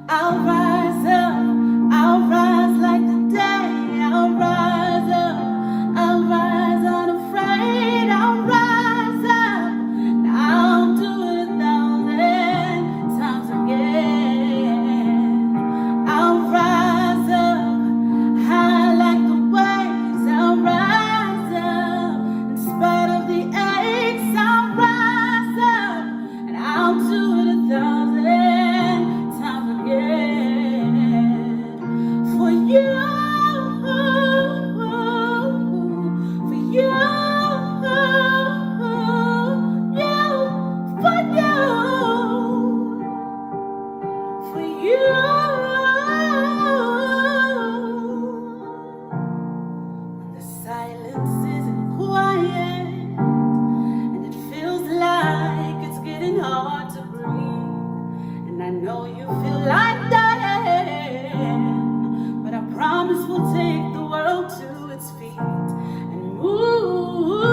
I'll rise up, I'll rise like the day, I'll rise up, I'll rise unafraid, I'll rise up, and I'll do it 1,000 times again. I'll rise up, high like the waves, I'll rise up, in spite of the aches, I'll rise up, and I'll do it 1,000 times again. For you, for you, for you. The silence isn't quiet, and it feels like it's getting hard to breathe. And I know you feel like dying, but I promise we'll take the world to its feet and move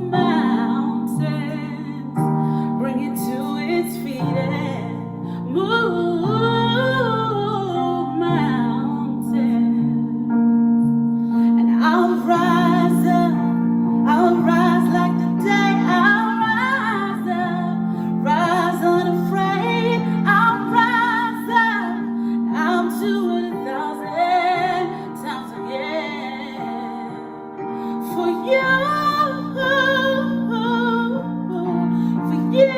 mountains, bring it to its feet and move mountains. And I'll rise up, I'll rise like the day, I'll rise up, rise unafraid, I'll rise up, I'll do it 1,000 times again. For you, for you,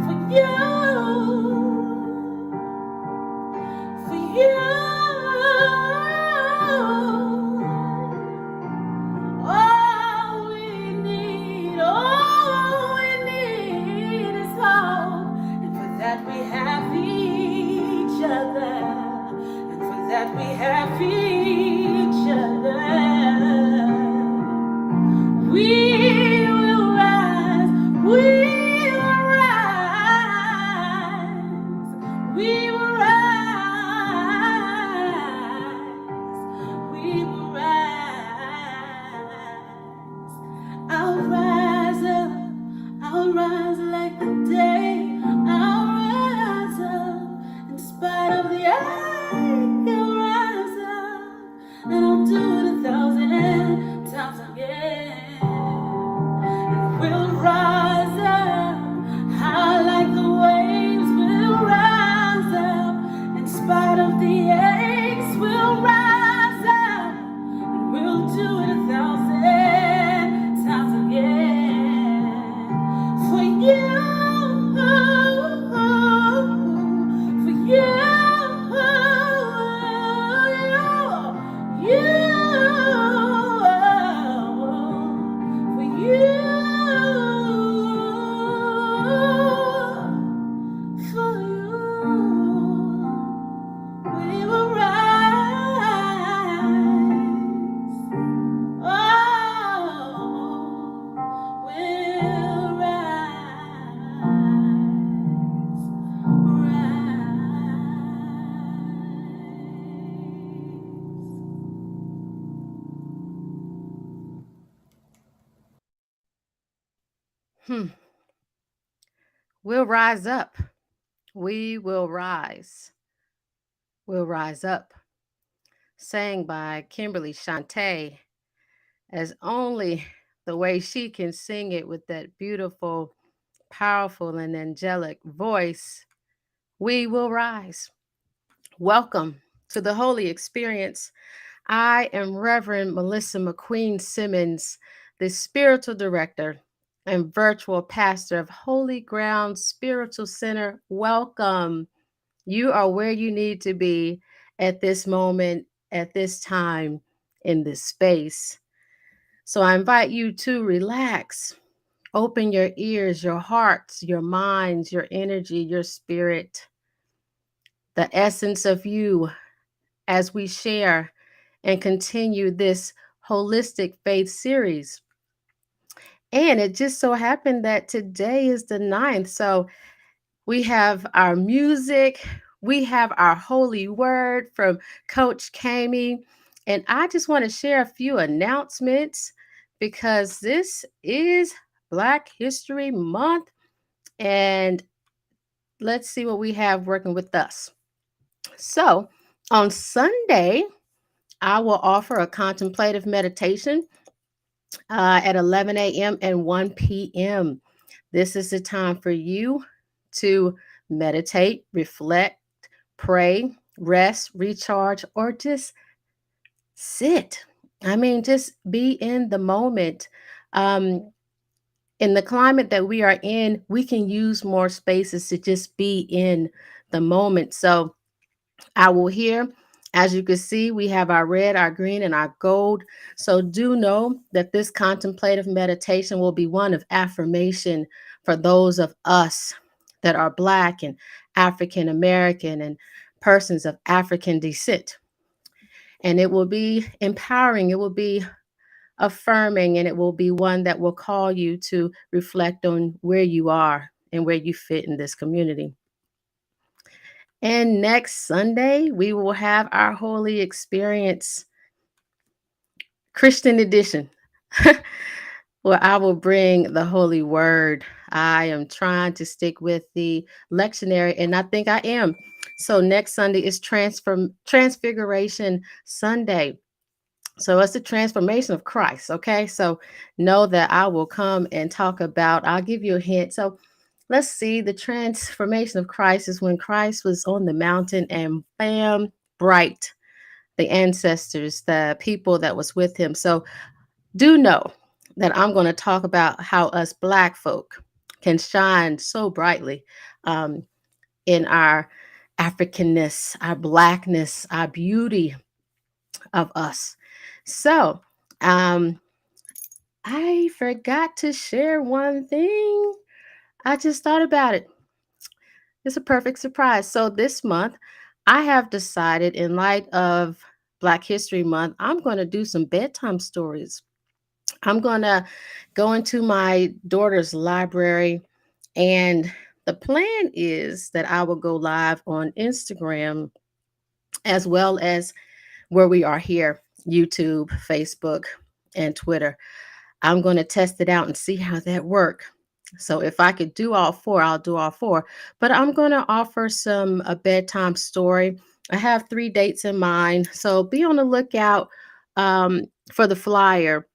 for you, for you. All we need is hope, and for that we have each other, and for that we have each other. We will rise, we will rise, we will rise, we will rise. I'll rise up, I'll rise like the day, I'll rise up, in spite of the ache, I'll rise up, and I'll do it 1,000 times again. And we'll rise up, high like the waves, we'll rise up, in spite of the aches, we'll rise up, and we'll do it 1,000 times again. For you, for you, you, for you, for you, we will rise. Oh, we'll rise. We'll rise up. We will rise. We'll rise up. Sang by Kimberly Chante, as only the way she can sing it with that beautiful, powerful, and angelic voice. We will rise. Welcome to the Holy Experience. I am Reverend Melissa McQueen Simmons, the spiritual director and virtual pastor of Holy Ground Spiritual Center. Welcome. You are where you need to be at this moment, at this time, in this space. So I invite you to relax. Open your ears, your hearts, your minds, your energy, your spirit, the essence of you as we share and continue this Holistic Faith Series. And it just so happened that today is the 9th. So we have our music, we have our holy word from Coach Cayme. And I just want to share a few announcements because this is Black History Month. And let's see what we have working with us. So on Sunday, I will offer a contemplative meditation at 11 a.m. and 1 p.m. This is the time for you to meditate, reflect, pray, rest, recharge, or just sit. I mean, just be in the moment. Um, in the climate that we are in, we can use more spaces to just be in the moment. So I will hear, as you can see, we have our red, our green, and our gold. So do know that this contemplative meditation will be one of affirmation for those of us that are Black and African American and persons of African descent. And it will be empowering, it will be affirming, and it will be one that will call you to reflect on where you are and where you fit in this community. And next Sunday, we will have our Holy Experience Christian edition, where I will bring the Holy Word. I am trying to stick with the lectionary, and I think I am. So next Sunday is Transfiguration Sunday. So it's the transformation of Christ. Okay. So know that I will come and talk about, I'll give you a hint. So let's see, the transformation of Christ is when Christ was on the mountain and bam, bright, the ancestors, the people that was with him. So do know that I'm going to talk about how us Black folk can shine so brightly um, in our Africanness, our Blackness, our beauty of us. So, um, I forgot to share one thing. I just thought about it. It's a perfect surprise. So this month, I have decided, in light of Black History Month, I'm going to do some bedtime stories. I'm going to go into my daughter's library, and the plan is that I will go live on Instagram as well as where we are here, YouTube, Facebook, and Twitter. I'm going to test it out and see how that work. So if I could do all four, I'll do all four. But I'm going to offer some a bedtime story. I have 3 dates in mind, so be on the lookout for the flyer.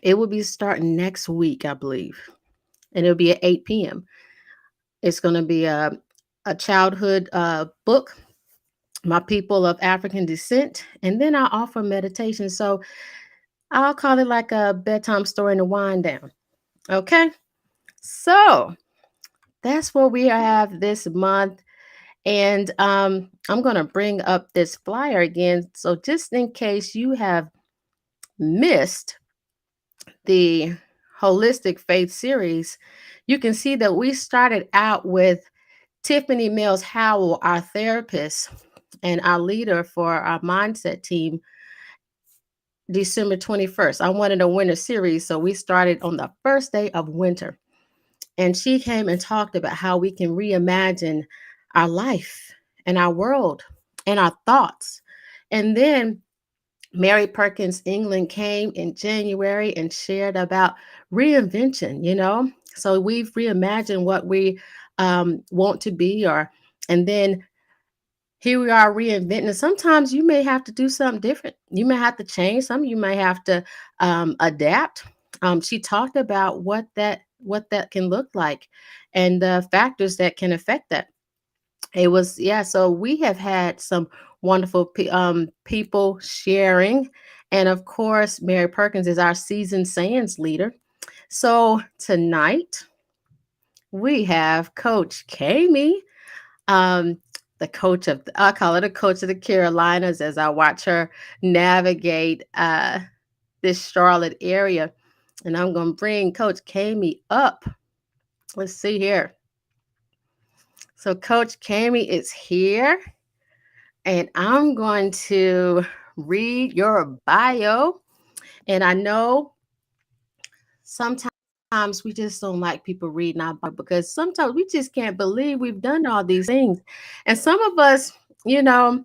It will be starting next week, I believe, and it'll be at 8 p.m. It's going to be a childhood book, My People of African Descent, and then I offer meditation. So I'll call it like a bedtime story and a wind down. Okay. So that's what we have this month. And I'm going to bring up this flyer again. So just in case you have missed the Holistic Faith Series, you can see that we started out with Tiffany Mills Howell, our therapist and our leader for our mindset team, December 21st. I wanted a winter series, so we started on the first day of winter. And she came and talked about how we can reimagine our life and our world and our thoughts. And then Mary Perkins England came in January and shared about reinvention. So we've reimagined what we want to be, and then here we are reinventing. Sometimes you may have to do something different. You may have to change something. You may have to adapt. She talked about what that can look like, and the factors that can affect that. It was, yeah. So we have had some wonderful people sharing, and of course, Mary Perkins is our seasoned science leader. So tonight we have Coach Cayme, um, the coach of, I call her the coach of the Carolinas, as I watch her navigate this Charlotte area. And I'm going to bring Coach Cayme up. Let's see here. So Coach Cayme is here, and I'm going to read your bio. And I know sometimes we just don't like people reading our bio because sometimes we just can't believe we've done all these things. And some of us, you know,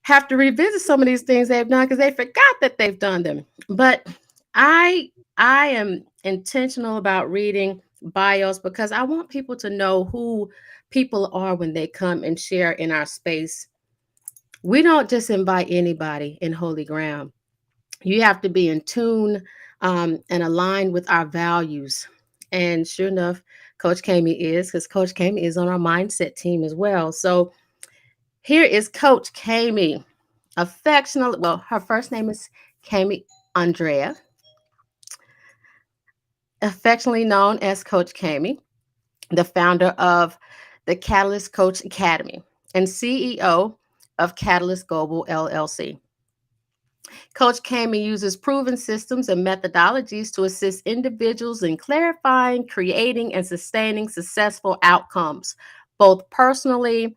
have to revisit some of these things they've done because they forgot that they've done them. But I I am intentional about reading bios because I want people to know who people are when they come and share in our space. We don't just invite anybody in holy ground. You have to be in tune and aligned with our values. And sure enough, Coach Cayme is, because Coach Cayme is on our mindset team as well. So here is Coach Cayme, affectionately, well, her first name is Cayme Andrea, affectionately known as Coach Cayme, the founder of the Catalyst Coach Academy and CEO of Catalyst Global LLC. Coach Cayme uses proven systems and methodologies to assist individuals in clarifying, creating, and sustaining successful outcomes, both personally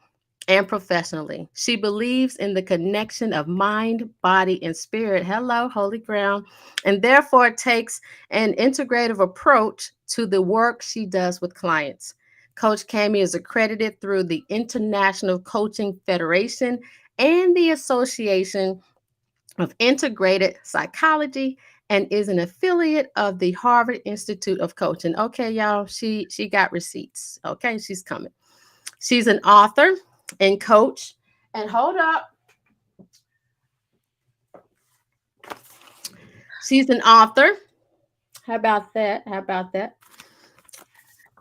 and professionally. She believes in the connection of mind, body, and spirit. Hello, holy ground. And therefore takes an integrative approach to the work she does with clients. Coach Cayme is accredited through the International Coaching Federation and the Association of Integrated Psychology and is an affiliate of the Harvard Institute of Coaching. Okay, y'all, she got receipts. Okay, she's coming. She's an author and coach. And hold up. She's an author. How about that? How about that?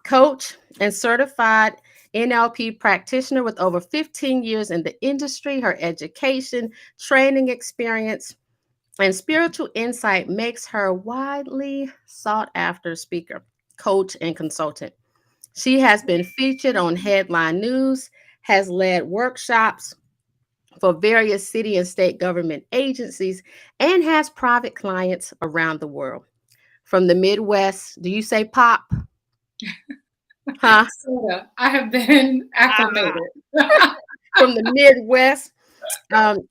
Coach and certified NLP practitioner with over 15 years in the industry. Her education, training experience, and spiritual insight makes her widely sought after speaker, coach, and consultant. She has been featured on headline news, has led workshops for various city and state government agencies, and has private clients around the world. From the Midwest, do you say pop? Huh? Sorta. I have been acclimated. From the Midwest.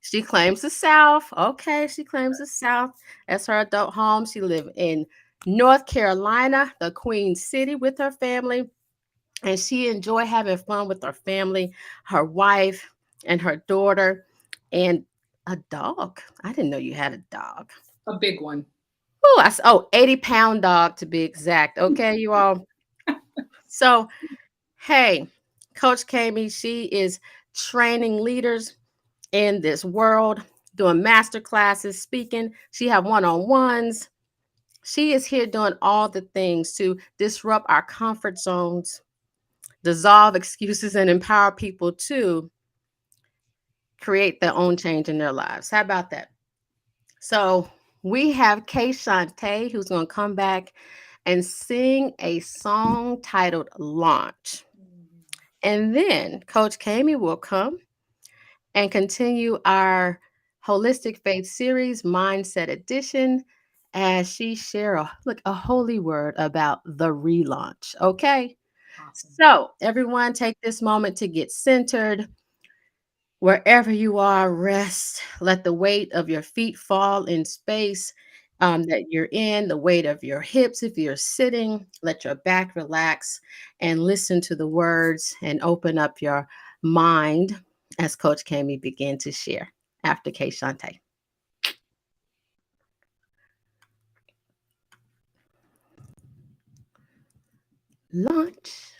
She claims the South. Okay, she claims the South as her adult home. She lived in North Carolina, the Queen City, with her family, and she enjoyed having fun with her family, her wife, and her daughter, and a dog. I didn't know you had a dog. A big one. Oh, 80-pound dog to be exact. Okay, you all. So, hey, Coach Cayme, she is training leaders in this world, doing master classes, speaking. She have one-on-ones. She is here doing all the things to disrupt our comfort zones, dissolve excuses, and empower people to create their own change in their lives. How about that? So we have Chante, who's going to come back and sing a song titled Launch. And then Coach Cayme will come and continue our Holistic Faith Series Mindset Edition as she share a holy word about the relaunch. Okay. Awesome. So everyone take this moment to get centered. Wherever you are, rest. Let the weight of your feet fall in space that you're in, the weight of your hips. If you're sitting, let your back relax and listen to the words and open up your mind as Coach Cayme began to share after K. Chante. Launch.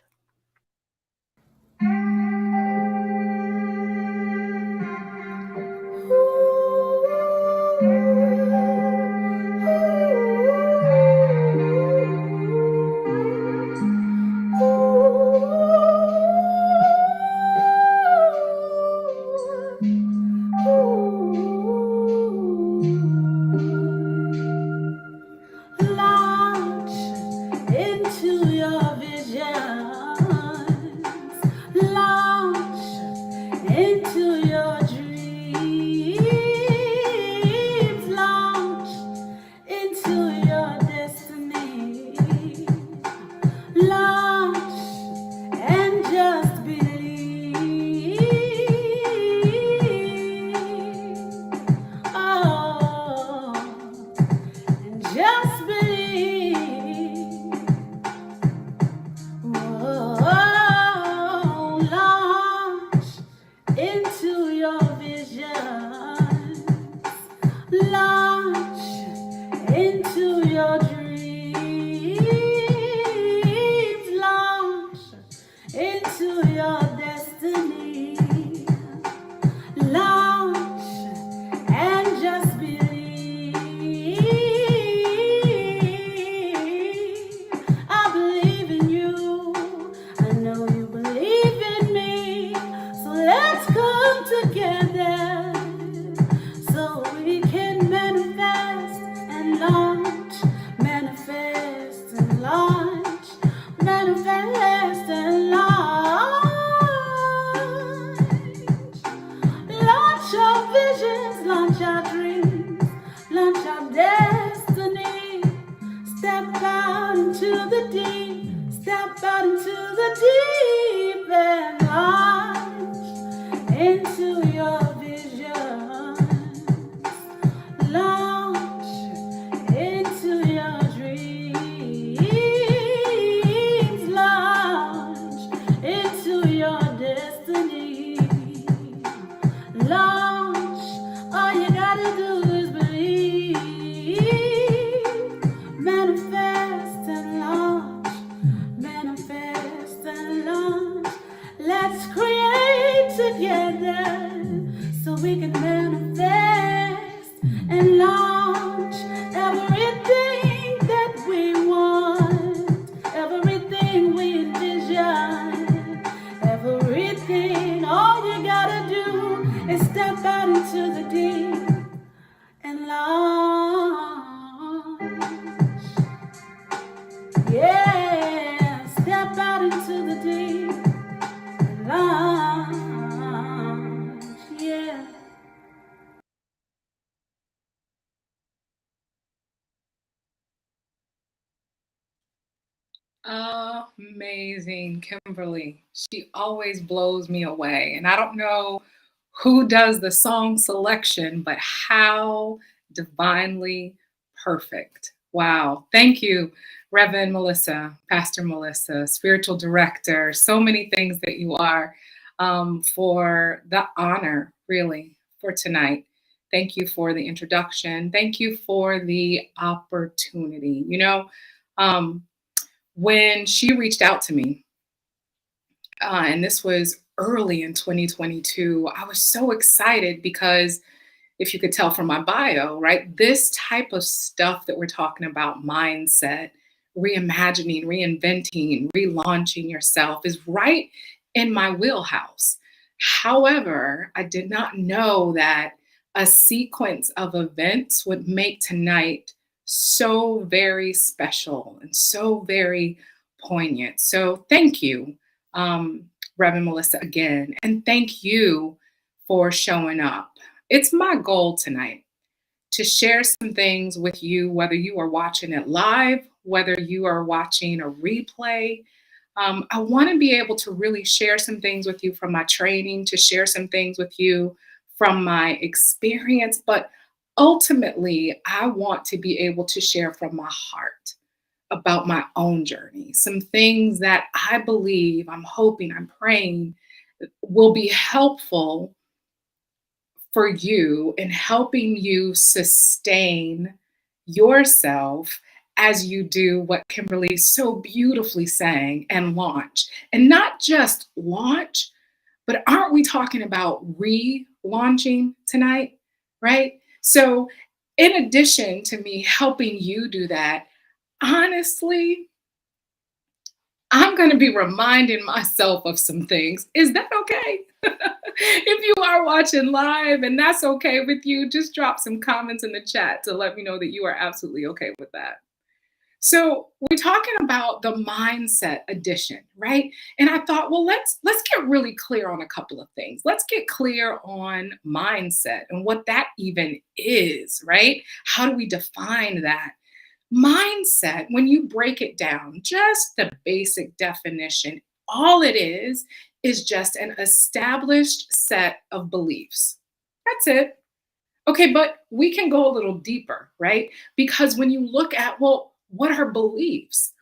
Launch into your vision. into your destiny. Launch and just believe. I believe in you. I know you believe in me. So let's come together so we can manifest and launch, manifest and launch, manifest and launch. Launch our visions, launch our dreams, launch our destiny. Step out into the deep, step out into the deep and launch into your vision. Launch into your dreams, launch into your destiny. Launch, all you gotta do is believe. Manifest and launch, manifest and launch. Let's create together so we can manifest and launch everything that we want, everything we envision, everything. All you gotta do is step out into the deep and launch. Yeah, step out into the deep and launch. Yeah. Amazing, Kimberly. She always blows me away. And I don't know who does the song selection, but how divinely perfect. Wow. Thank you, Reverend Melissa, Pastor Melissa, spiritual director, so many things that you are, for the honor, really, for tonight. Thank you for the introduction. Thank you for the opportunity. Um, when she reached out to me, and this was early in 2022, I was so excited because if you could tell from my bio, right, this type of stuff that we're talking about, mindset, reimagining, reinventing, relaunching yourself, is right in my wheelhouse. However, I did not know that a sequence of events would make tonight so very special and so very poignant. So thank you, Reverend Melissa, again. And thank you for showing up. It's my goal tonight to share some things with you, whether you are watching it live, whether you are watching a replay. I want to be able to really share some things with you from my training, to share some things with you from my experience, but ultimately, I want to be able to share from my heart about my own journey, some things that I believe, I'm hoping, I'm praying will be helpful for you in helping you sustain yourself as you do what Kimberly so beautifully sang, and launch. And not just launch, but aren't we talking about relaunching tonight? Right? So, in addition to me helping you do that, honestly, I'm going to be reminding myself of some things. Is that okay? If you are watching live and that's okay with you, just drop some comments in the chat to let me know that you are absolutely okay with that. So we're talking about the mindset edition, right? And I thought, well, let's get really clear on a couple of things. Let's get clear on mindset and what that even is, right? How do we define that? Mindset, when you break it down, just the basic definition, all it is just an established set of beliefs. That's it. Okay, but we can go a little deeper, right? Because when you look at, well, what are beliefs?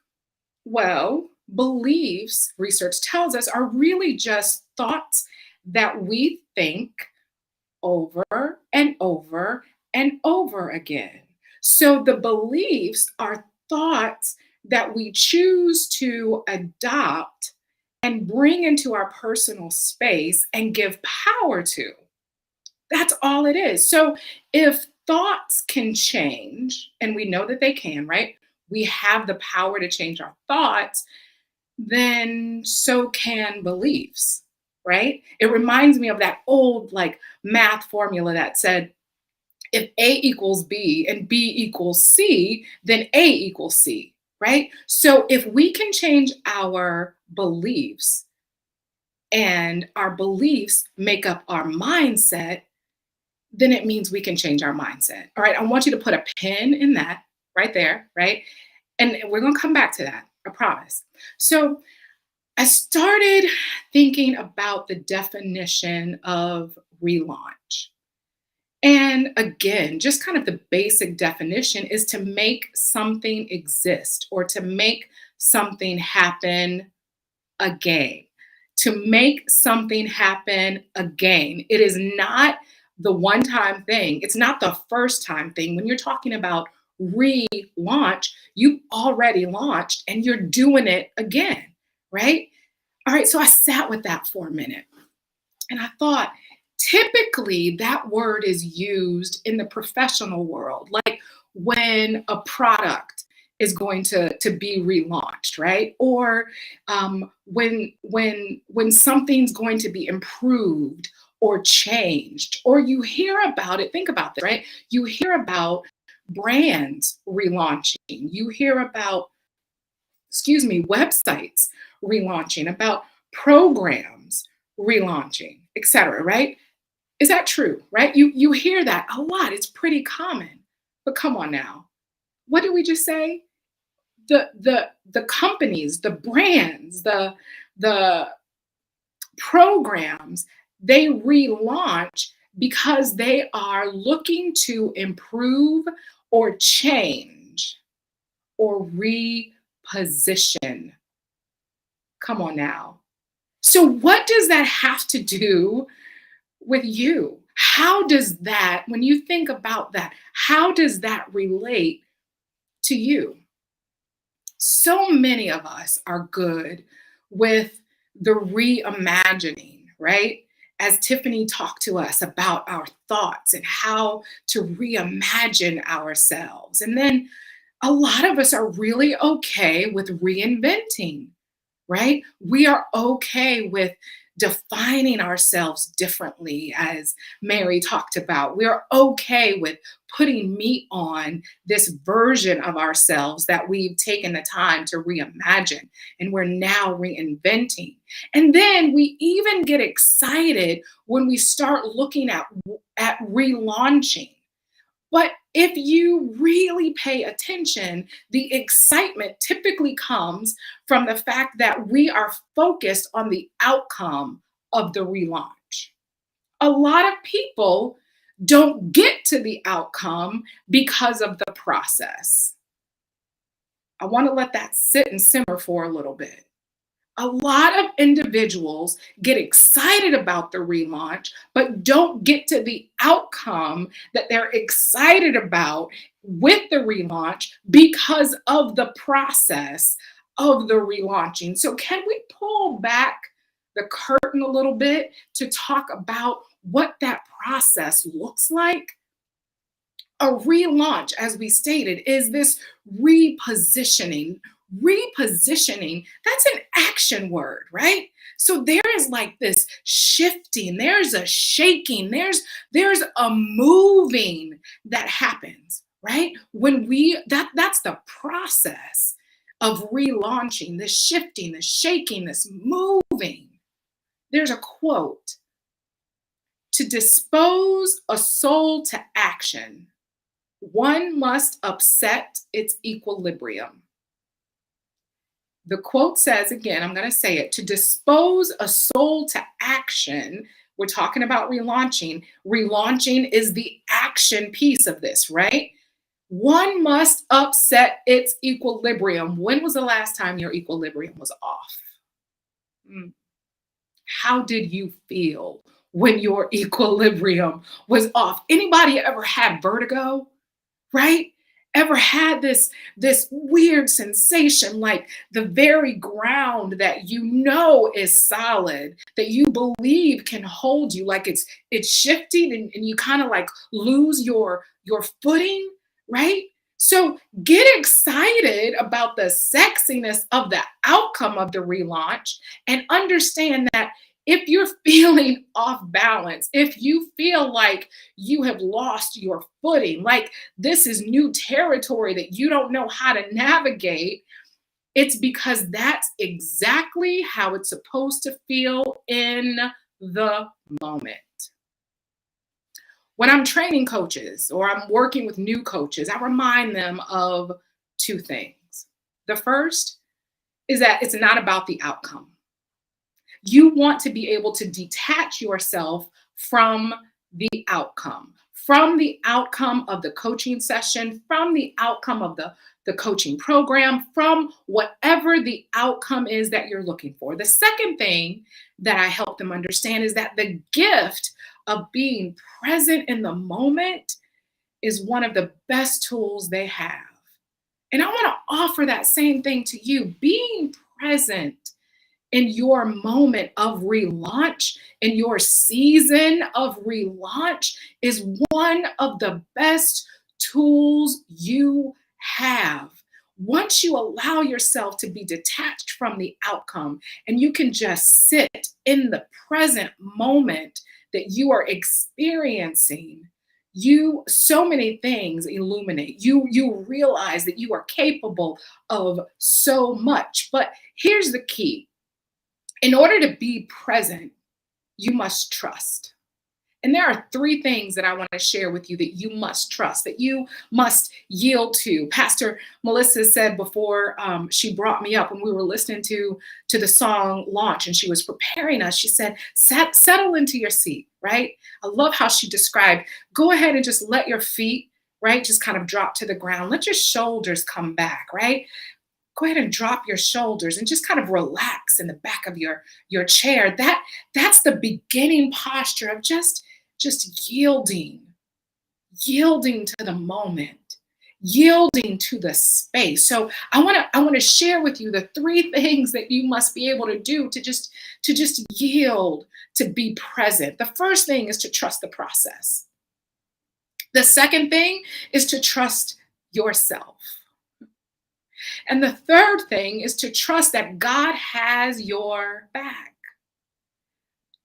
Well, beliefs, research tells us, are really just thoughts that we think over and over and over again. So the beliefs are thoughts that we choose to adopt and bring into our personal space and give power to. That's all it is. So if thoughts can change, and we know that they can, right? We have the power to change our thoughts, then so can beliefs, right? It reminds me of that old like math formula that said if A equals B and B equals C, then A equals C, right? So if we can change our beliefs and our beliefs make up our mindset, then it means we can change our mindset. All right. I want you to put a pin in that right there, right? And we're going to come back to that, I promise. So I started thinking about the definition of relaunch. And again, just kind of the basic definition is to make something exist or to make something happen again. To make something happen again. It is not the one time thing, it's not the first time thing. When you're talking about relaunch, you already launched and you're doing it again, right? All right, so I sat with that for a minute and I thought, typically that word is used in the professional world, like when a product is going to be relaunched, right? Or when something's going to be improved or changed, or you hear about it. Think about this, right? You hear about brands relaunching. You hear about, websites relaunching, about programs relaunching, etc. Right? Is that true? Right? You hear that a lot. It's pretty common. But come on now. What did we just say? The companies, the brands, the programs, they relaunch because they are looking to improve or change or reposition. Come on now. So what does that have to do with you? How does that, when you think about that, how does that relate to you? So many of us are good with the reimagining, right? As Tiffany talked to us about our thoughts and how to reimagine ourselves. And then a lot of us are really okay with reinventing, right? We are okay with defining ourselves differently, as Mary talked about. We're okay with putting meat on this version of ourselves that we've taken the time to reimagine and we're now reinventing. And then we even get excited when we start looking at relaunching. But if you really pay attention, the excitement typically comes from the fact that we are focused on the outcome of the relaunch. A lot of people don't get to the outcome because of the process. I want to let that sit and simmer for a little bit. A lot of individuals get excited about the relaunch, but don't get to the outcome that they're excited about with the relaunch because of the process of the relaunching. So, can we pull back the curtain a little bit to talk about what that process looks like? A relaunch, as we stated, is this repositioning. Repositioning, that's an action word, right? So there is like this shifting, there's a shaking, there's a moving that happens, right? When that's the process of relaunching, the shifting, the shaking, this moving. There's a quote: to dispose a soul to action, one must upset its equilibrium. The quote says, again, I'm going to say it: to dispose a soul to action, we're talking about relaunching. Relaunching is the action piece of this, right? One must upset its equilibrium. When was the last time your equilibrium was off? How did you feel when your equilibrium was off? Anybody ever had vertigo, right? Ever had this weird sensation like the very ground that you know is solid, that you believe can hold you, like it's shifting and you kind of like lose your footing, right? So get excited about the sexiness of the outcome of the relaunch and understand that if you're feeling off balance, if you feel like you have lost your footing, like this is new territory that you don't know how to navigate, it's because that's exactly how it's supposed to feel in the moment. When I'm training coaches or I'm working with new coaches, I remind them of two things. The first is that it's not about the outcome. You want to be able to detach yourself from the outcome of the coaching session, from the outcome of the coaching program, from whatever the outcome is that you're looking for. The second thing that I help them understand is that the gift of being present in the moment is one of the best tools they have. And I want to offer that same thing to you. Being present in your moment of relaunch, in your season of relaunch, is one of the best tools you have. Once you allow yourself to be detached from the outcome and you can just sit in the present moment that you are experiencing, you so many things illuminate. You realize that you are capable of so much. But here's the key. In order to be present, you must trust. And there are three things that I want to share with you that you must trust, that you must yield to. Pastor Melissa said before she brought me up when we were listening to the song Launch and she was preparing us, she said, settle into your seat, right? I love how she described, go ahead and just let your feet, right, just kind of drop to the ground. Let your shoulders come back, right? Go ahead and drop your shoulders and just kind of relax in the back of your chair. That's the beginning posture of just yielding to the moment, yielding to the space. So I want to share with you the three things that you must be able to do to just yield, to be present. The first thing is to trust the process. The second thing is to trust yourself. And the third thing is to trust that God has your back.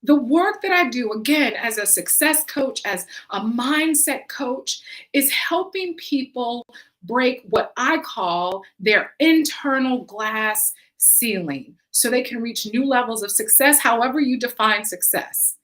The work that I do, again, as a success coach, as a mindset coach, is helping people break what I call their internal glass ceiling so they can reach new levels of success, however you define success.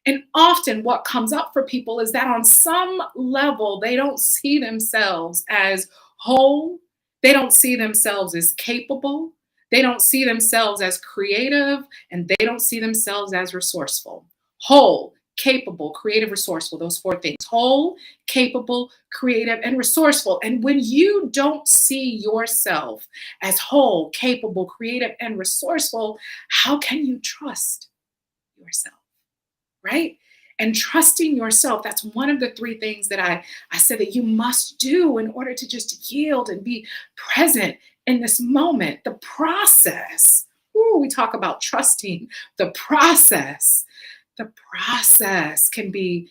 And often what comes up for people is that on some level, they don't see themselves as whole. They don't see themselves as capable. They don't see themselves as creative, and they don't see themselves as resourceful. Whole, capable, creative, resourceful, those four things. Whole, capable, creative, and resourceful. And when you don't see yourself as whole, capable, creative, and resourceful, how can you trust yourself? Right? And trusting yourself, that's one of the three things that I said that you must do in order to just yield and be present in this moment. The process, we talk about trusting the process. The process can be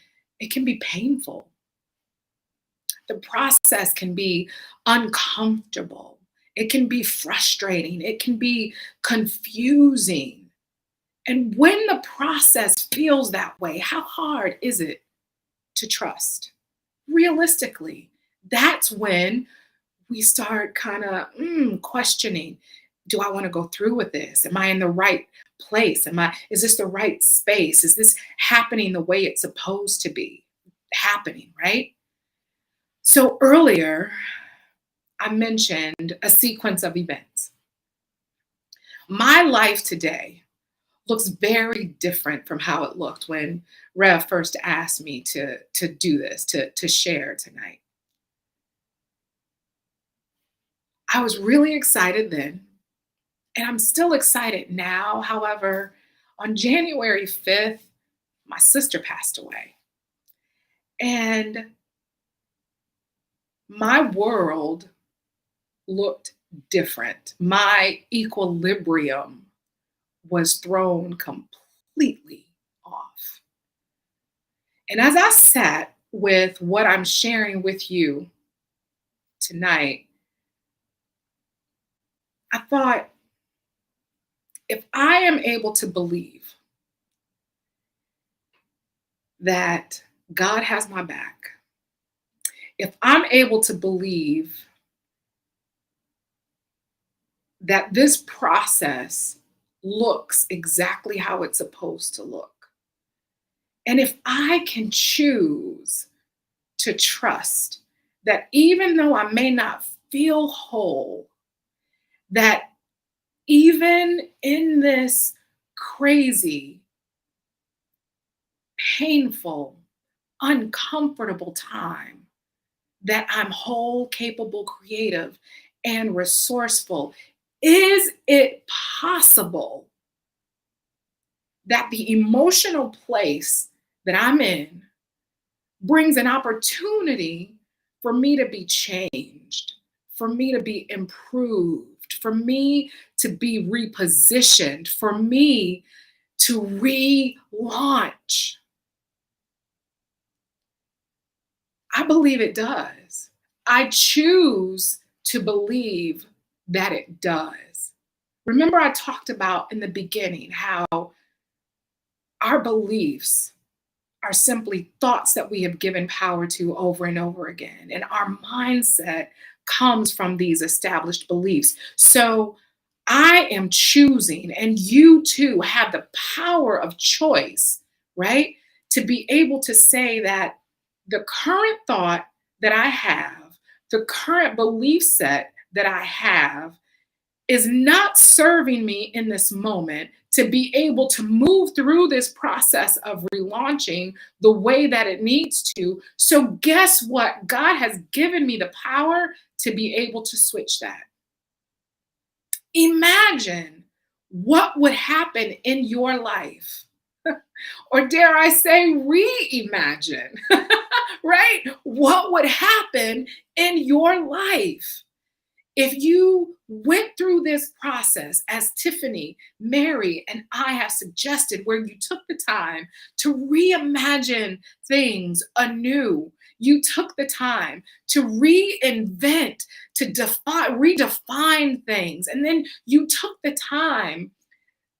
painful. The process can be uncomfortable. It can be frustrating. It can be confusing. And when the process feels that way, how hard is it to trust? Realistically, that's when we start kind of questioning, do I want to go through with this? Am I in the right place? Is this the right space? Is this happening the way it's supposed to be happening, right? So earlier, I mentioned a sequence of events. My life today looks very different from how it looked when Rev first asked me to do this, to share tonight. I was really excited then, and I'm still excited now. However, on January 5th, my sister passed away. And my world looked different. My equilibrium was thrown completely off. And as I sat with what I'm sharing with you tonight, I thought, if I am able to believe that God has my back, if I'm able to believe that this process looks exactly how it's supposed to look, and if I can choose to trust that even though I may not feel whole, that even in this crazy, painful, uncomfortable time, that I'm whole, capable, creative, and resourceful. Is it possible that the emotional place that I'm in brings an opportunity for me to be changed, for me to be improved, for me to be repositioned, for me to relaunch? I believe it does. I choose to believe that it does. Remember, I talked about in the beginning how our beliefs are simply thoughts that we have given power to over and over again. And our mindset comes from these established beliefs. So I am choosing, and you too have the power of choice, right? To be able to say that the current thought that I have, the current belief set that I have, is not serving me in this moment to be able to move through this process of relaunching the way that it needs to. So guess what? God has given me the power to be able to switch that. Imagine what would happen in your life, or dare I say, reimagine, right? What would happen in your life if you went through this process, as Tiffany, Mary, and I have suggested, where you took the time to reimagine things anew? You took the time to reinvent, to redefine things. And then you took the time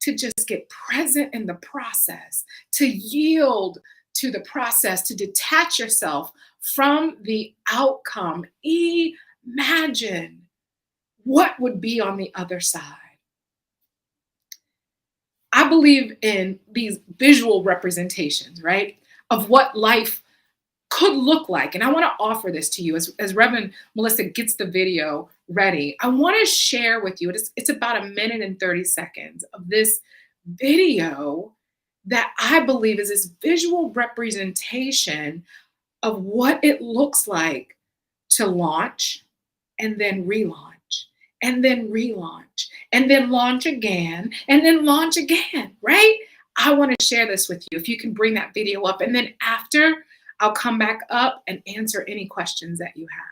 to just get present in the process, to yield to the process, to detach yourself from the outcome. Imagine what would be on the other side. I believe in these visual representations, right, of what life could look like. And I want to offer this to you as Reverend Melissa gets the video ready. I want to share with you, it's about 1 minute and 30 seconds of this video that I believe is this visual representation of what it looks like to launch and then relaunch and then relaunch and then launch again and then launch again, right? I want to share this with you. If you can bring that video up, and then after, I'll come back up and answer any questions that you have.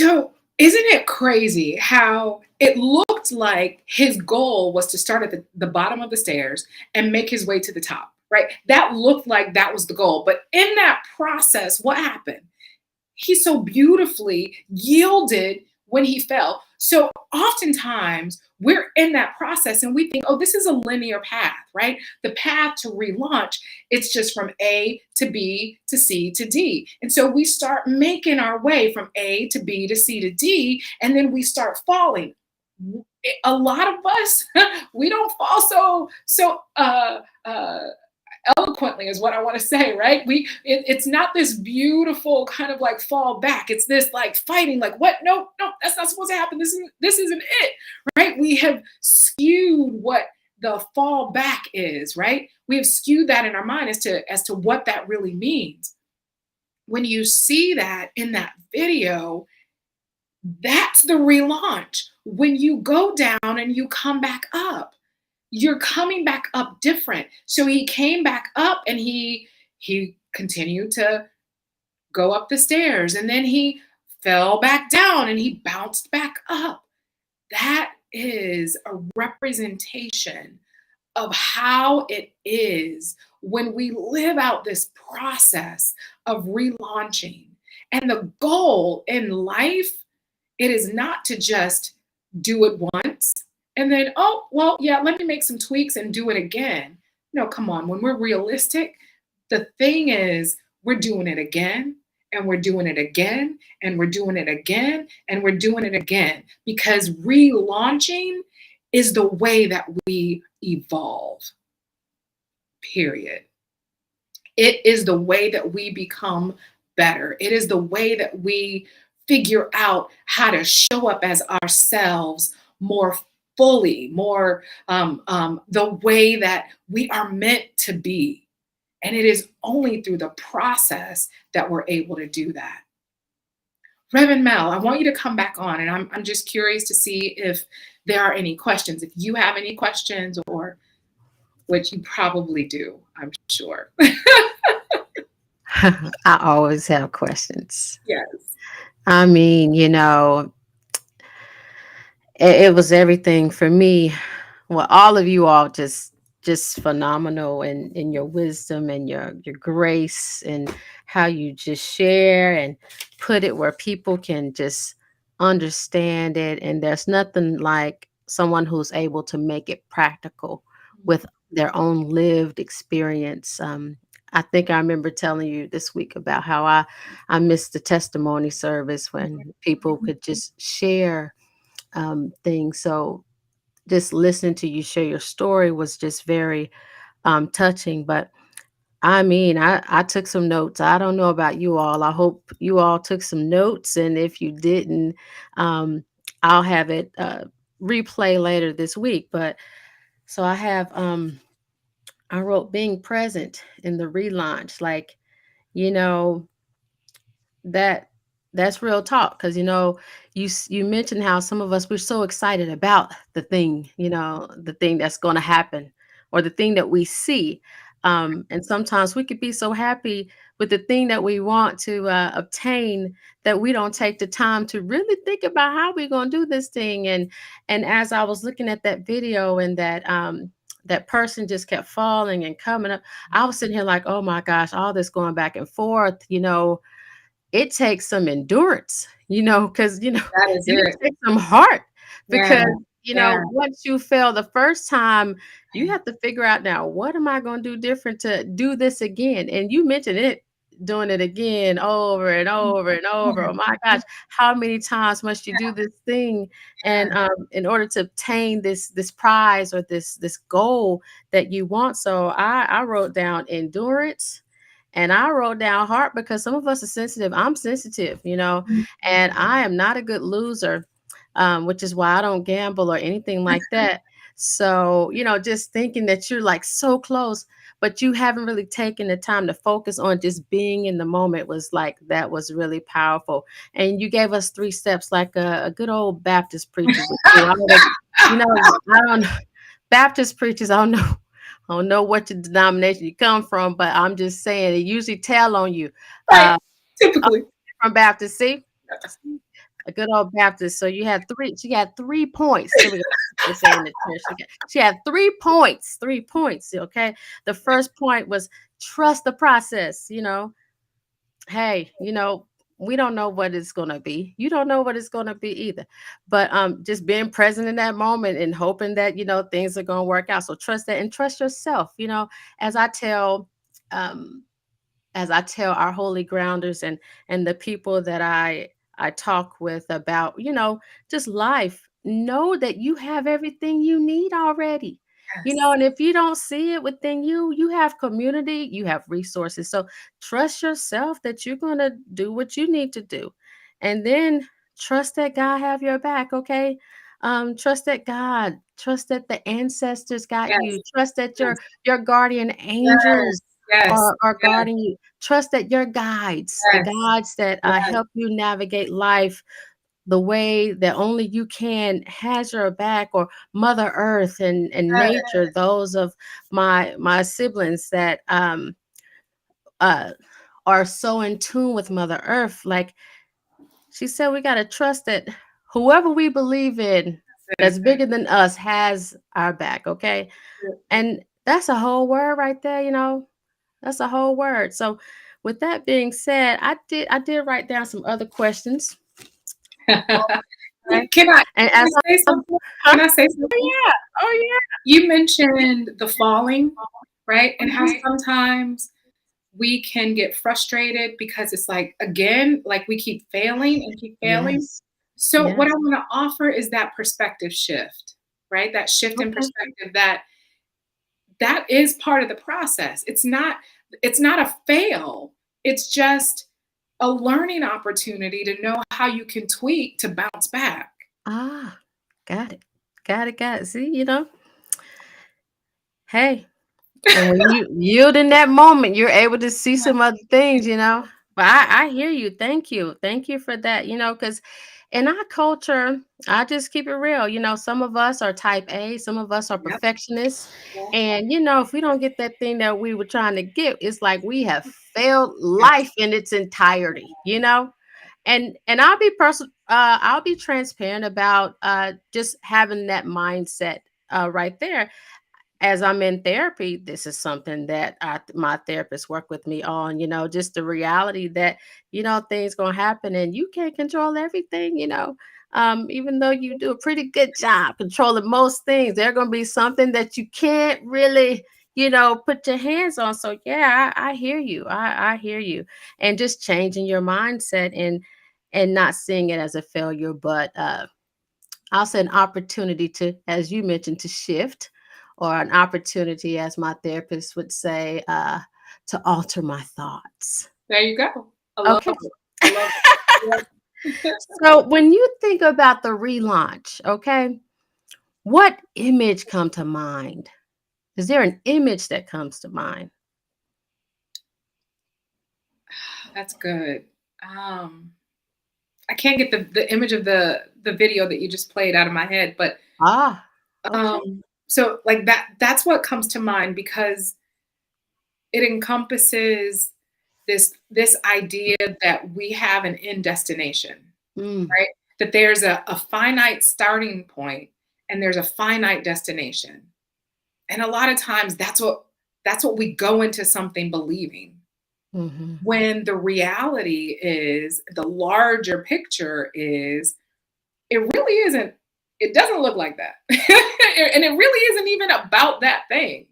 So, isn't it crazy how it looked like his goal was to start at the bottom of the stairs and make his way to the top, right? That looked like that was the goal. But in that process, what happened? He so beautifully yielded when he fell. So oftentimes we're in that process and we think, oh, this is a linear path, right? The path to relaunch, it's just from A to B to C to D. And so we start making our way from A to B to C to D, and then we start falling. A lot of us, we don't fall so eloquently is what I want to say, right? It's not this beautiful kind of like fall back. It's this like fighting, like what? No, that's not supposed to happen. This isn't it, right? We have skewed what the fall back is, right? We have skewed that in our mind as to what that really means. When you see that in that video, that's the relaunch. When you go down and you come back up, you're coming back up different. So he came back up and he continued to go up the stairs, and then he fell back down and he bounced back up. That is a representation of how it is when we live out this process of relaunching. And the goal in life, it is not to just do it once and then, oh, well, yeah, let me make some tweaks and do it again. No, come on. When we're realistic, the thing is, we're doing it again, and we're doing it again, and we're doing it again, and we're doing it again, because relaunching is the way that we evolve, period. It is the way that we become better. It is the way that we figure out how to show up as ourselves more fully, more the way that we are meant to be. And it is only through the process that we're able to do that. Reverend Mel, I want you to come back on, and I'm just curious to see if there are any questions. If you have any questions, or which you probably do, I'm sure. I always have questions. Yes. I mean, it was everything for me. Well, all of you all just phenomenal in your wisdom and your grace, and how you just share and put it where people can just understand it. And there's nothing like someone who's able to make it practical with their own lived experience. I think I remember telling you this week about how I missed the testimony service when people could just share things. So just listening to you share your story was just very touching. But I mean, I took some notes. I don't know about you all. I hope you all took some notes. And if you didn't, I'll have it replay later this week. But so I wrote being present in the relaunch. Like, you know, that that's real talk, because you mentioned how some of us, we're so excited about the thing, the thing that's going to happen, or the thing that we see, and sometimes we could be so happy with the thing that we want to obtain, that we don't take the time to really think about how we're going to do this thing. And as I was looking at that video, and that person just kept falling and coming up, I was sitting here like, oh my gosh, all this going back and forth, it takes some endurance, because, That is it it. takes some heart, Yeah. because, Yeah. once you fail the first time, you have to figure out, now, what am I going to do different to do this again? And you mentioned it, doing it again over and over and over. Oh my gosh, how many times must you do this thing? And in order to obtain this prize, or this goal that you want. So I wrote down endurance, and I wrote down heart, because some of us are sensitive. I'm sensitive, and I am not a good loser, which is why I don't gamble or anything like that. So, just thinking that you're like so close, but you haven't really taken the time to focus on just being in the moment, was like, that was really powerful. And you gave us 3 steps, like a good old Baptist preacher would do. I don't Baptist preachers, I don't know what denomination you come from, but I'm just saying, they usually tell on you. Right. Uh, Typically. from Baptist, see? A good old Baptist. So you had three. She had 3 points. There we go. They say in the church. She had 3 points. 3 points. Okay. The first point was trust the process. Hey, we don't know what it's gonna be. You don't know what it's gonna be either. But just being present in that moment and hoping that things are gonna work out. So trust that and trust yourself. As I tell um our holy grounders and the people that I talk with about, just life, know that you have everything you need already. Yes. And if you don't see it within you, you have community, you have resources. So trust yourself that you're going to do what you need to do. And then trust that God have your back, okay? Trust that the ancestors got Yes. you. Trust that Yes. your guardian Yes. angels Yes. are Yes. guarding you. Trust that your guides, the Yes. guides that Yes. help you navigate life the way that only you can, has your back, or Mother Earth and Yes. nature, those of my siblings that uh are so in tune with Mother Earth. Like she said, we gotta trust that whoever we believe in Yes. that's bigger than us has our back, okay? And that's a whole word right there. That's a whole word. So, with that being said, I did write down some other questions. Okay. Can I And as say I'm, something? huh? Can I say Oh something? yeah, oh You mentioned the falling, right? And how yeah. sometimes we can get frustrated because it's like, again, like we keep failing and keep failing. Yes, So, what I yes. want to offer is that perspective shift, right? That shift in Okay. perspective that is part of the process. It's not a fail. It's just a learning opportunity to know how you can tweak to bounce back. Ah, got it, got it. See, hey, and when you yield in that moment, you're able to see some other things. But I hear you. Thank you for that. Because in our culture, I just keep it real. Some of us are type A, some of us are Yep. perfectionists. Yep. And if we don't get that thing that we were trying to get, it's like we have failed Yes. life in its entirety. And I'll be transparent about just having that mindset right there. As I'm in therapy, this is something that my therapist worked with me on, just the reality that, things gonna happen and you can't control everything. Even though you do a pretty good job controlling most things, there gonna be something that you can't really, put your hands on. So yeah, I hear you. I hear you. And just changing your mindset and not seeing it as a failure, but also an opportunity to, as you mentioned, to shift, or an opportunity, as my therapist would say, to alter my thoughts. There you go. I love Okay. it. I love it. Yes. So when you think about the relaunch, okay, what image come to mind? Is there an image that comes to mind? That's good. Um, I can't get the image of the video that you just played out of my head, but Ah, okay. so like that's what comes to mind because it encompasses this idea that we have an end destination, Mm, right? That there's a finite starting point and there's a finite destination. And a lot of times that's what we go into something believing. hmm. When the reality is the larger picture is it really isn't, it doesn't look like that. And it really isn't even about that thing,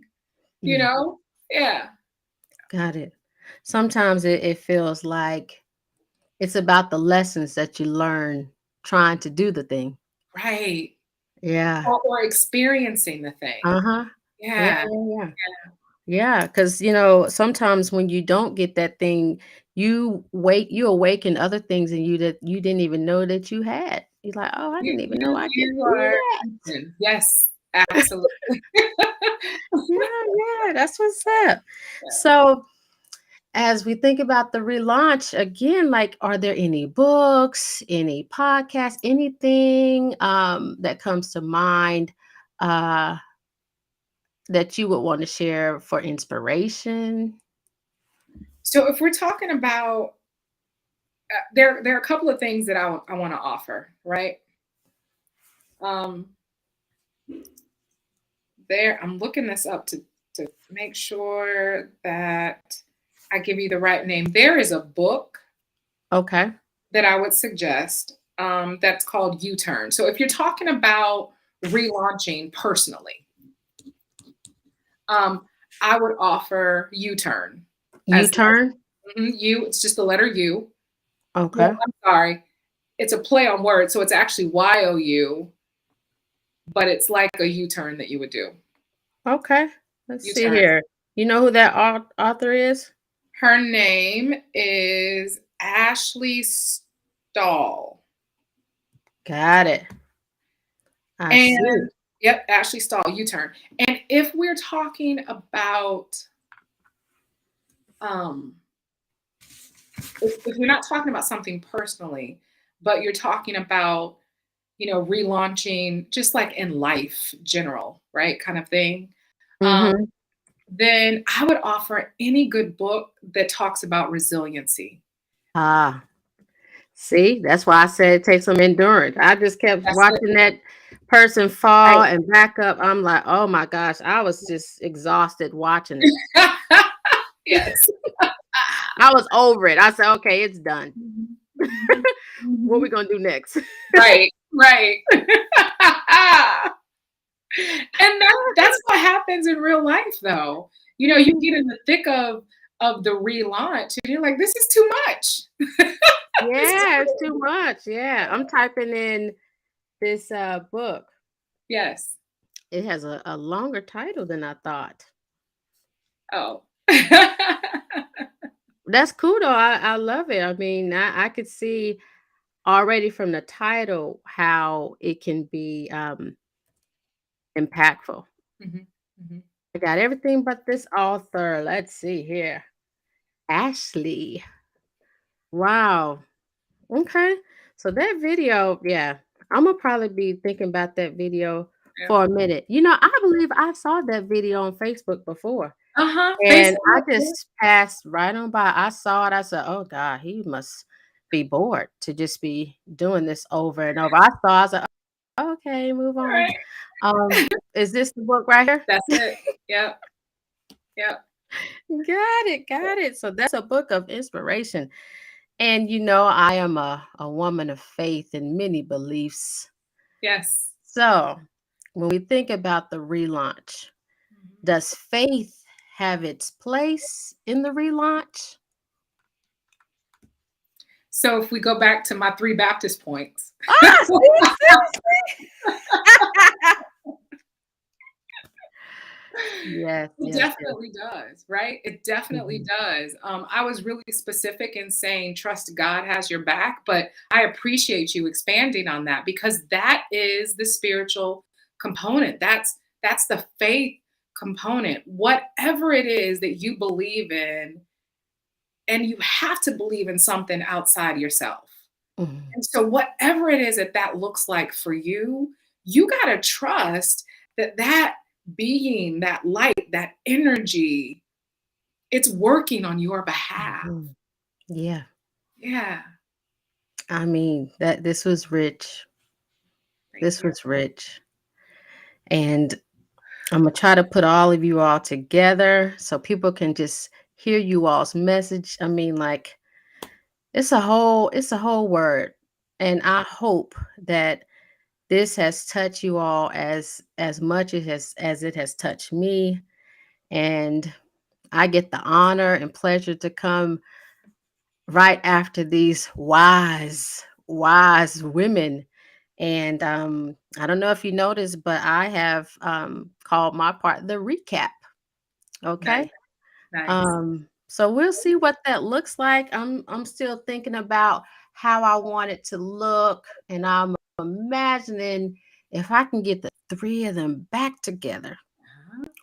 you Yeah, know? Yeah. got it. Sometimes it feels like it's about the lessons that you learn trying to do the thing. Right. Yeah. Or experiencing the thing. Uh-huh. Yeah, Yeah. yeah, yeah. Yeah, because sometimes when you don't get that thing, you awaken other things in you that you didn't even know that you had. You're like, oh, I You didn't even know you I could you do are that. yes, absolutely. Yeah, yeah, that's what's up. So as we think about the relaunch again, like, are there any books, any podcasts, anything that comes to mind uh that you would want to share for inspiration? So if we're talking about there are a couple of things that I want to offer, right? I'm looking this up to make sure that I give you the right name. There is a book Okay. that I would suggest that's called U-Turn. So if you're talking about relaunching personally, I would offer U-Turn. U-turn. U, it's just the letter U. Okay. Well, I'm sorry. It's a play on words, so it's actually Y-O-U, but it's like a U-turn that you would do. Okay. Let's see U-turn. here. You know who that author is? Her name is Ashley Stahl. Got it. I see. Yep, Ashley Stahl, U-turn. And if we're talking about, if we're not talking about something personally, but you're talking about, relaunching, just like in life, general, right, kind of thing, then I would offer any good book that talks about resiliency. Ah, see, that's why I said it takes some endurance. I just kept watching that person fall and back up. I'm like, oh my gosh, I was just exhausted watching it. Yes. I was over it. I said, okay, it's done. What are we going to do next? Right. And that's what happens in real life, though. You get in the thick of the relaunch, and you're like, this is too much. Yeah, it's too much. Yeah, I'm typing in this book. Yes. It has a longer title than I thought. Oh. That's cool, though. I love it. I mean, I could see already from the title how it can be impactful. I got everything but this author. Let's see here. Ashley. Wow. Okay. So that video, yeah, I'm gonna probably be thinking about that video for a minute. I believe I saw that video on Facebook before. And I just passed right on by. I saw it. I said, oh God, he must be bored to just be doing this over and over. I said, okay, move on. Is this the book right here? That's it. Yep. Got it. So that's a book of inspiration. And I am a woman of faith and many beliefs. Yes. So when we think about the relaunch, does faith have its place in the relaunch? So if we go back to my 3 Baptist points. Yes, it definitely does, right? It definitely does. I was really specific in saying trust God has your back, but I appreciate you expanding on that because that is the spiritual component. That's the faith component. Whatever it is that you believe in, and you have to believe in something outside yourself. And so whatever it is that looks like for you, you got to trust that being, that light, that energy, it's working on your behalf. Yeah. Yeah. I mean, this was rich. This was rich. And I'm going to try to put all of you all together so people can just hear you all's message. I mean, like, it's a whole word. And I hope that this has touched you all as much as it has touched me. And I get the honor and pleasure to come right after these wise women. And I don't know if you noticed, but I have called my part the recap. Okay. Nice. So we'll see what that looks like. I'm still thinking about how I want it to look, and I'm imagining if I can get the 3 of them back together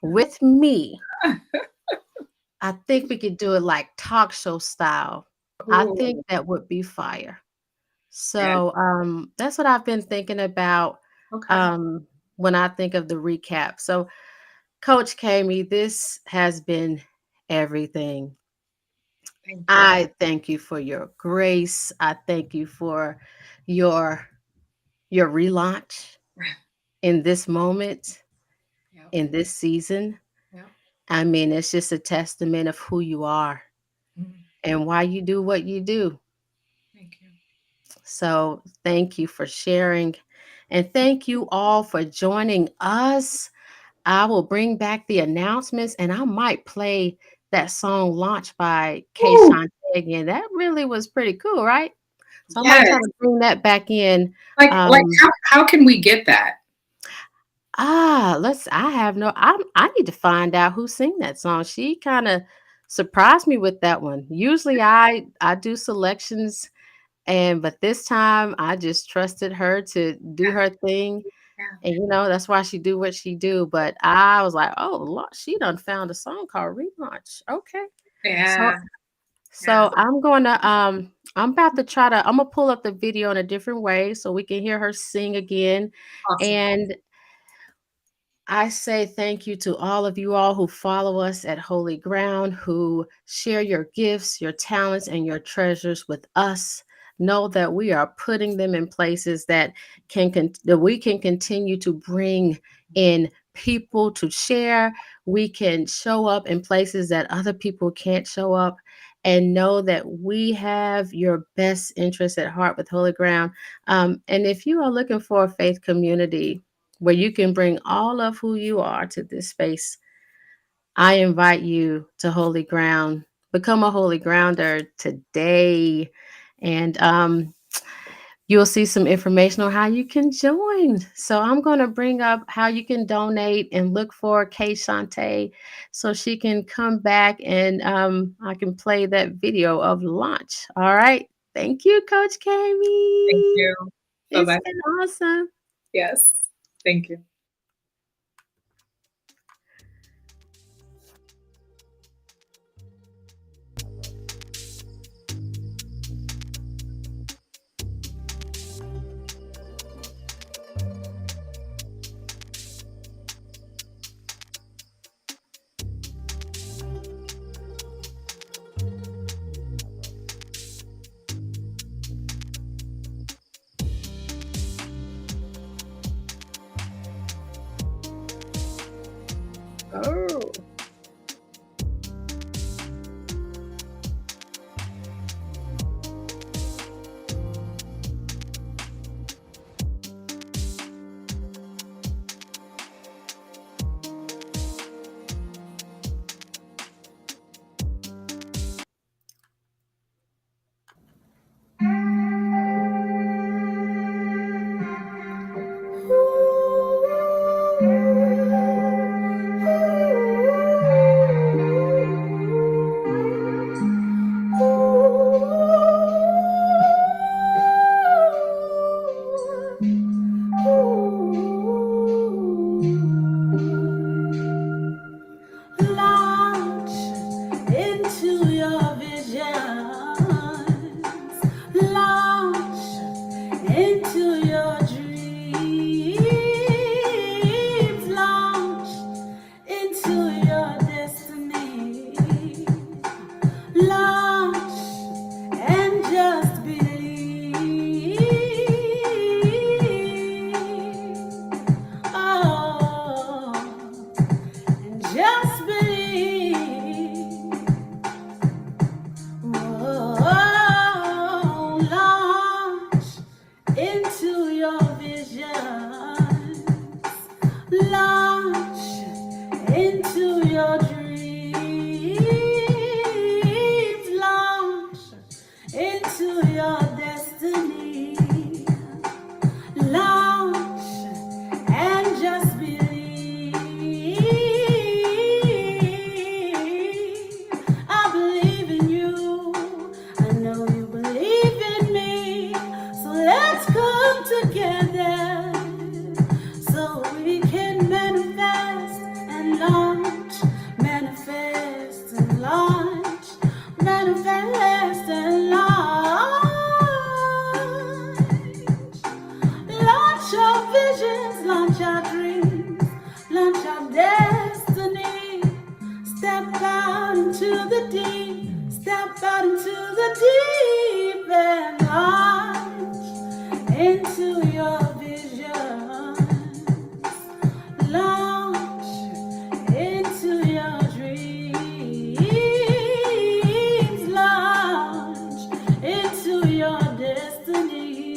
with me. I think we could do it like talk show style. I think that would be fire. So that's what I've been thinking about when I think of the recap. So Coach Cayme, this has been everything. Thank you. I thank you for your grace. I thank you for your your relaunch in this moment, Yep. in this season. Yep. I mean, it's just a testament of who you are Mm, and why you do what you do. thank you. So, thank you for sharing. And thank you all for joining us. I will bring back the announcements and I might play that song Launch by Ooh, Chante again. That really was pretty cool, right? So I might yes. try to bring that back in. Like Um, how can we get that? I have no, I need to find out who sing that song. She kind of surprised me with that one. Usually I do selections but this time I just trusted her to do her thing. Yeah. And that's why she do what she do. But I was like, oh, she done found a song called Relaunch. Okay. So Yeah. Yeah. so I'm about to I'm gonna pull up the video in a different way so we can hear her sing again. Awesome. And I say thank you to all of you all who follow us at Holy Ground, who share your gifts, your talents, and your treasures with us. Know that we are putting them in places that that we can continue to bring in people to share. We can show up in places that other people can't show up, and know that we have your best interest at heart with Holy Ground. And if you are looking for a faith community where you can bring all of who you are to this space, I invite you to Holy Ground. Become a Holy Grounder today. And you'll see some information on how you can join. So I'm going to bring up how you can donate and look for Kay Chante so she can come back and I can play that video of launch. All right. Thank you, Coach Thank Cayme. you. It's Bye-bye. been awesome. Yes. Thank you. Oh. Launch into your visions. Launch into your dreams. Launch into your destiny. Launch and just believe. Oh, and just believe. Oh, launch into your visions. Launch into your dreams. Launch into your destiny. Launch and just believe. I believe in you. I know you believe in me. So let's come together so we can manifest and launch. Manifest and launch. Manifest and launch. Launch our visions, launch our dreams, launch our destiny. Step out into the deep, step out into the deep and launch into your vision. Launch into your dreams. Launch into your destiny.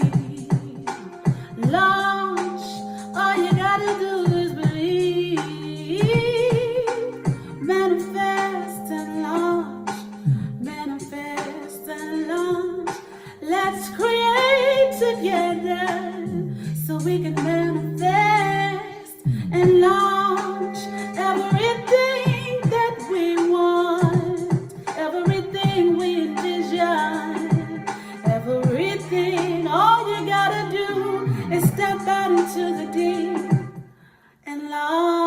Launch, all you gotta do is believe. Manifest and launch. Manifest and launch. Let's create together so we can manifest and launch everything that we want, everything we envision, everything. All you gotta do is step out into the deep and launch.